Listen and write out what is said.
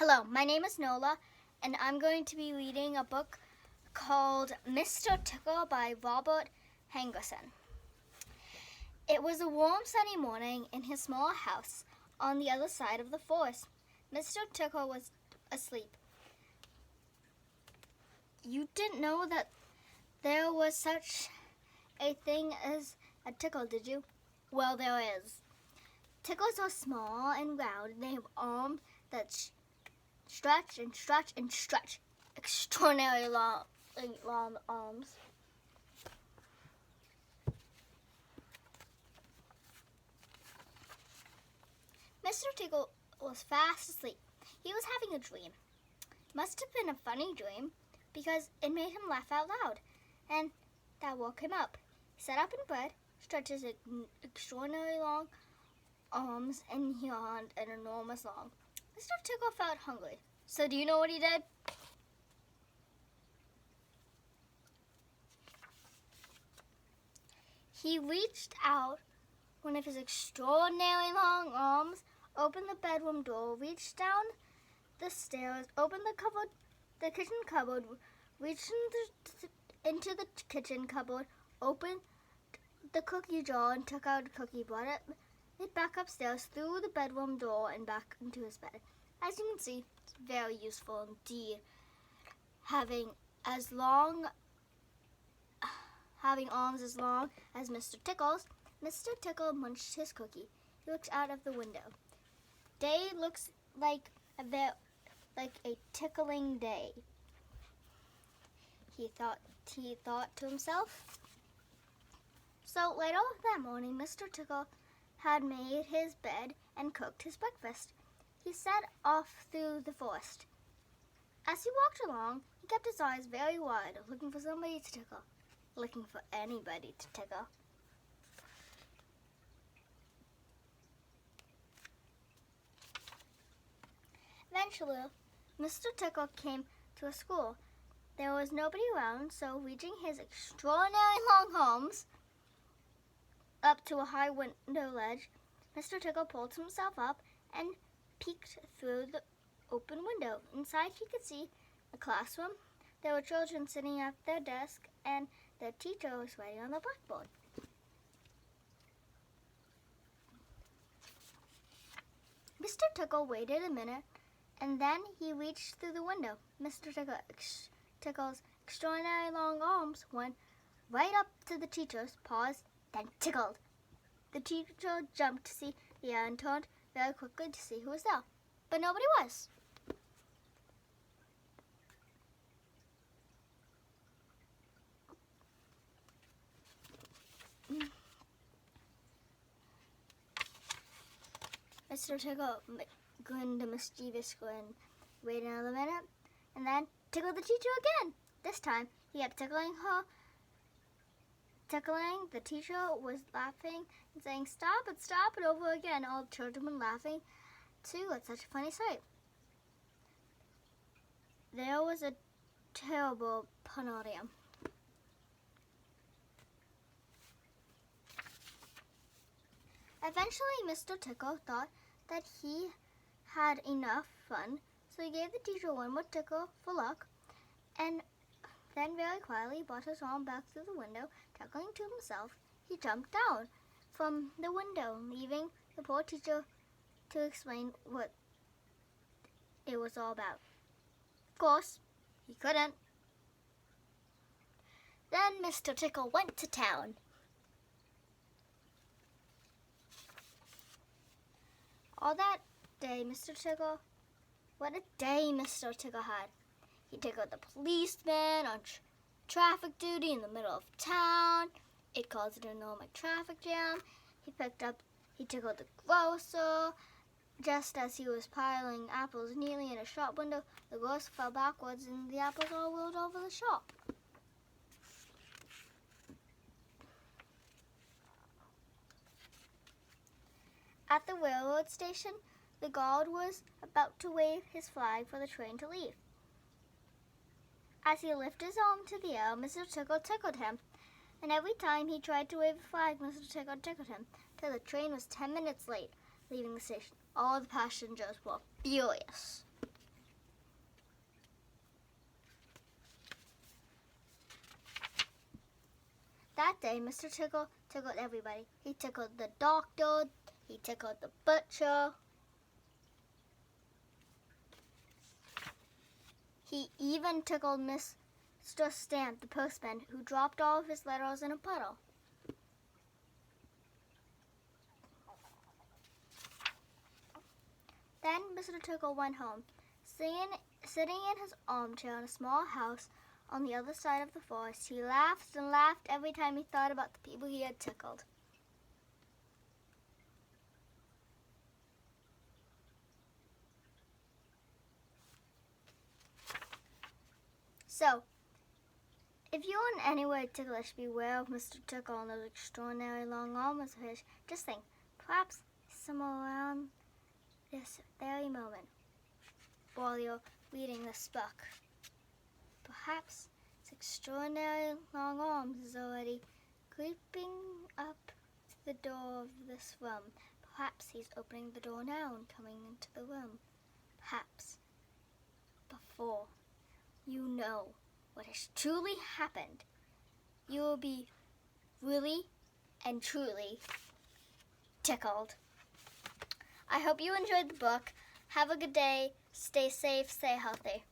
Hello, my name is Nola, and I'm going to be reading a book called Mr. Tickle by Robert Hargreaves. It was a warm, sunny morning in his small house on the other side of the forest. Mr. Tickle was asleep. You didn't know that there was such a thing as a tickle, did you? Well, there is. Tickles are small and round, and they have arms that stretch and stretch and stretch. Extraordinarily long arms. Mr. Tickle was fast asleep. He was having a dream. Must have been a funny dream because it made him laugh out loud, and that woke him up. He sat up in bed, stretched his extraordinarily long arms, and yawned an enormous long. Mr. Tickle felt hungry. So do you know what he did? He reached out one of his extraordinarily long arms, opened the bedroom door, reached down the stairs, opened the kitchen cupboard, reached into the kitchen cupboard, opened the cookie jar and took out a cookie, brought it back upstairs, through the bedroom door and back into his bed. As you can see, it's very useful indeed. Having arms as long as Mr. Tickle's, Mr. Tickle munched his cookie. He looked out of the window. Day looks like a tickling day. He thought to himself. So later that morning, Mr. Tickle had made his bed and cooked his breakfast. He set off through the forest. As he walked along, he kept his eyes very wide, looking for somebody to tickle, looking for anybody to tickle. Eventually, Mr. Tickle came to a school. There was nobody around, so reaching his extraordinarily long arms up to a high window ledge, Mr. Tickle pulled himself up and peeked through the open window. Inside, he could see a classroom. There were children sitting at their desk, and their teacher was writing on the blackboard. Mr. Tickle waited a minute, and then he reached through the window. Mr. Tickle's extraordinarily long arms went right up to the teacher's, paused, then tickled. The teacher jumped to see the air and turned very quickly to see who was there, but nobody was. Mr. Tickle grinned a mischievous grin, waited another minute, and then tickled the teacher again. This time, he kept tickling her. The teacher was laughing and saying, "Stop it," over again. All the children were laughing, too, at such a funny sight. There was a terrible pandemonium. Eventually, Mr. Tickle thought that he had enough fun, so he gave the teacher one more tickle for luck, and then very quietly brought his arm back through the window. Chuckling to himself, he jumped down from the window, leaving the poor teacher to explain what it was all about. Of course, he couldn't. Then Mr. Tickle went to town. All that day, what a day Mr. Tickle had. He tickled the policeman on traffic duty in the middle of town. It caused an enormous traffic jam. He tickled the grocer. Just as he was piling apples neatly in a shop window, the grocer fell backwards and the apples all rolled over the shop. At the railroad station, the guard was about to wave his flag for the train to leave. As he lifted his arm to the air, Mr. Tickle tickled him, and every time he tried to wave the flag, Mr. Tickle tickled him, till the train was 10 minutes late, leaving the station. All the passengers were furious. That day, Mr. Tickle tickled everybody. He tickled the doctor, he tickled the butcher. He even tickled Mr. Stamp, the postman, who dropped all of his letters in a puddle. Then Mr. Tickle went home, sitting in his armchair in a small house on the other side of the forest. He laughed and laughed every time he thought about the people he had tickled. So, if you are in any way ticklish, beware of Mr. Tickle and those extraordinary long arms of his. Just think, perhaps somewhere around this very moment, while you're reading this book, perhaps his extraordinary long arms is already creeping up to the door of this room. Perhaps he's opening the door now and coming into the room. Perhaps before you know what has truly happened, you will be really and truly tickled. I hope you enjoyed the book. Have a good day. Stay safe. Stay healthy.